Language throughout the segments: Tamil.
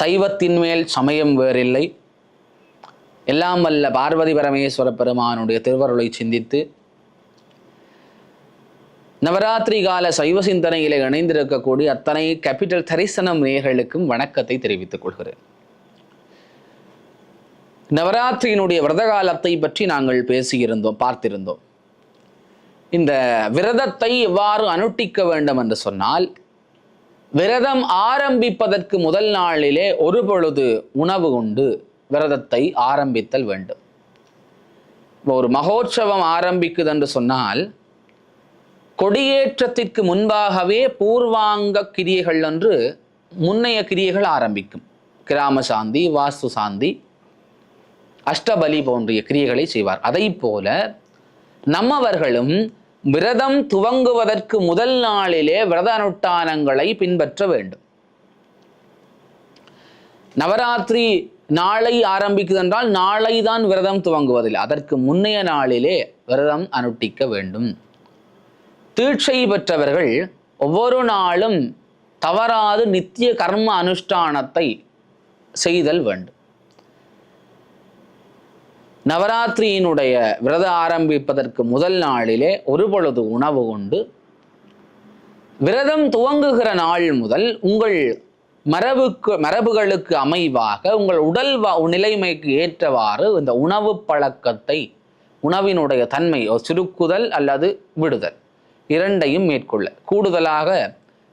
சைவத்தின் மேல் சமயம் வேறில்லை. எல்லாம் வல்ல பார்வதி பரமேஸ்வர பெருமானுடைய திருவருளை சிந்தித்து நவராத்திரி கால சைவ சிந்தனையிலே இணைந்திருக்கக்கூடிய அத்தனை கேபிட்டல் தரிசனம் நேயர்களுக்கும் வணக்கத்தை தெரிவித்துக் கொள்கிறேன். நவராத்திரியினுடைய விரத காலத்தை பற்றி நாங்கள் பார்த்திருந்தோம். இந்த விரதத்தை எவ்வாறு அனுஷ்டிக்க வேண்டும் என்று சொன்னால், விரதம் ஆரம்பிப்பதற்கு முதல் நாளிலே ஒரு பொழுது உணவு உண்டு விரதத்தை ஆரம்பித்தல் வேண்டும். ஒரு மகோற்சவம் ஆரம்பிக்குது என்று சொன்னால், கொடியேற்றத்திற்கு முன்பாகவே பூர்வாங்க கிரியைகள் என்று முன்னைய கிரியைகள் ஆரம்பிக்கும். கிராம சாந்தி, வாஸ்து சாந்தி, அஷ்டபலி போன்ற கிரியைகளை செய்வார். அதை போல நம்மவர்களும் விரதம் துவங்குவதற்கு முதல் நாளிலே விரத அனுஷ்டானங்களை பின்பற்ற வேண்டும். நவராத்திரி நாளை ஆரம்பிக்குது என்றால் நாளை தான் விரதம் துவங்குவதில்லை, அதற்கு முன்னைய நாளிலே விரதம் அனுஷ்டிக்க வேண்டும். தீட்சை பெற்றவர்கள் ஒவ்வொரு நாளும் தவறாது நித்திய கர்ம அனுஷ்டானத்தை செய்தல் வேண்டும். நவராத்திரியினுடைய விரதம் ஆரம்பிப்பதற்கு முதல் நாளிலே ஒரு பொழுது உணவு உண்டு. விரதம் துவங்குகிற நாள் முதல் உங்கள் மரபுகளுக்கு அமைவாக உங்கள் உடல் நிலைமைக்கு ஏற்றவாறு இந்த உணவு பழக்கத்தை, உணவினுடைய தன்மை சுருக்குதல் அல்லது விடுதல் இரண்டையும் மேற்கொள்ள. கூடுதலாக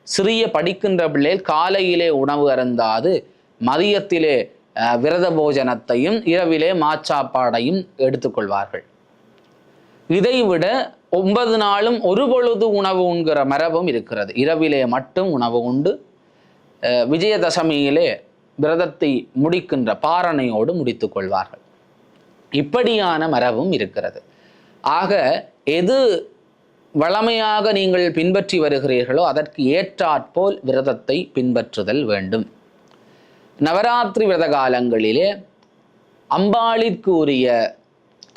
சிறிய படிக்கின்ற பிள்ளைகள் காலையிலே உணவு அருந்தாது மதியத்திலே விரத போஜனத்தையும் இரவிலே மாச்சாப்பாடையும் எடுத்துக்கொள்வார்கள். இதைவிட 9 நாளும் ஒரு பொழுது உணவு உண்கிற மரபும் இருக்கிறது. இரவிலே மட்டும் உணவு உண்டு விஜயதசமியிலே விரதத்தை முடிக்கின்ற பாரணையோடு முடித்து கொள்வார்கள். இப்படியான மரபும் இருக்கிறது. ஆக எது வழமையாக நீங்கள் பின்பற்றி வருகிறீர்களோ அதற்கு ஏற்றாற்போல் விரதத்தை பின்பற்றுதல் வேண்டும். நவராத்திரி விரத காலங்களிலே அம்பாளிற்கு உரிய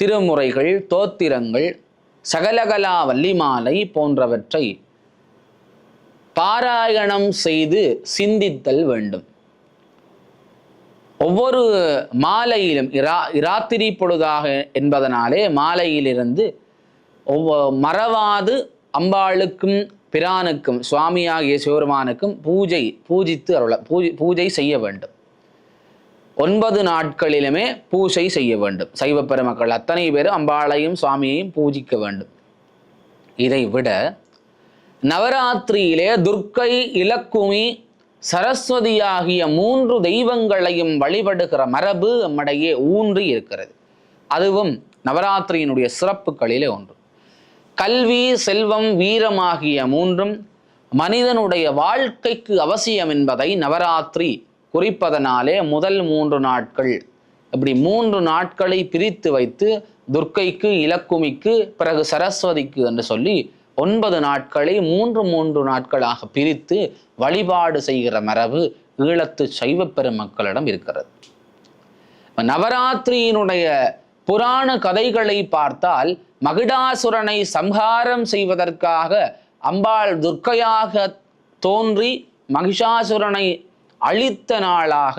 திருமுறைகள், தோத்திரங்கள், சகலகலா வள்ளிமாலை போன்றவற்றை பாராயணம் செய்து சிந்தித்தல் வேண்டும். ஒவ்வொரு மாலையிலும் இராத்திரி பொழுதாக என்பதனாலே மாலையிலிருந்து மறவாது அம்பாளுக்கும் பிரானுக்கும் சுவாமியாகிய சிவபெருமானுக்கும் பூஜை செய்ய வேண்டும். 9 நாட்களிலுமே பூஜை செய்ய வேண்டும். சைவ பெருமக்கள் அத்தனை பேரும் அம்பாளையும் சுவாமியையும் பூஜிக்க வேண்டும். இதை விட நவராத்திரியிலே துர்க்கை, இலக்குமி, சரஸ்வதி ஆகிய 3 தெய்வங்களையும் வழிபடுகிற மரபு நம்மிடையே ஊன்றி இருக்கிறது. அதுவும் நவராத்திரியினுடைய சிறப்புகளிலே ஒன்று. கல்வி, செல்வம், வீரமாகிய 3ம் மனிதனுடைய வாழ்க்கைக்கு அவசியம் என்பதை நவராத்திரி குறிப்பதனாலே முதல் 3 நாட்கள் இப்படி 3 நாட்களை பிரித்து வைத்து துர்க்கைக்கு, இலக்குமிக்கு, பிறகு சரஸ்வதிக்கு என்று சொல்லி 9 நாட்களை 3 நாட்களாக பிரித்து வழிபாடு செய்கிற மரபு ஈழத்து சைவ பெருமக்களிடம் இருக்கிறது. நவராத்திரியினுடைய புராண கதைகளை பார்த்தால், மகிடாசுரனை சம்ஹாரம் செய்வதற்காக அம்பாள் துர்க்கையாக தோன்றி மகிஷாசுரனை அழித்த நாளாக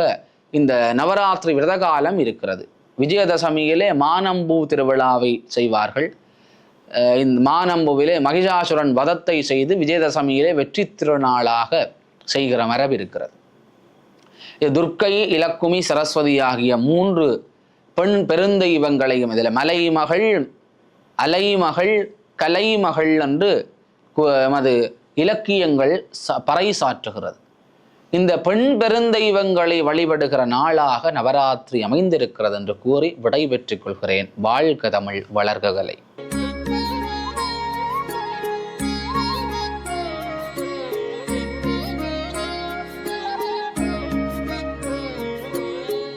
இந்த நவராத்திரி விரதகாலம் இருக்கிறது. விஜயதசமியிலே மானம்பூ திருவிழாவை செய்வார்கள். இந்த மானம்புவிலே மகிஷாசுரன் வதத்தை செய்து விஜயதசமியிலே வெற்றி திருநாளாக செய்கிற மரபு இருக்கிறது. துர்க்கை, இலக்குமி, சரஸ்வதி ஆகிய 3 பெண் பெருந்தெய்வங்களையும் இதில் மலைமகள், அலைமகள், கலைமகள் என்று எமது இலக்கியங்கள் பறைசாற்றுகிறது. இந்த பெண் பெருந்தெய்வங்களை வழிபடுகிற நாளாக நவராத்திரி அமைந்திருக்கிறது என்று கூறி விடை பெற்றுக் கொள்கிறேன். வாழ்க தமிழ், வளர்க கலை.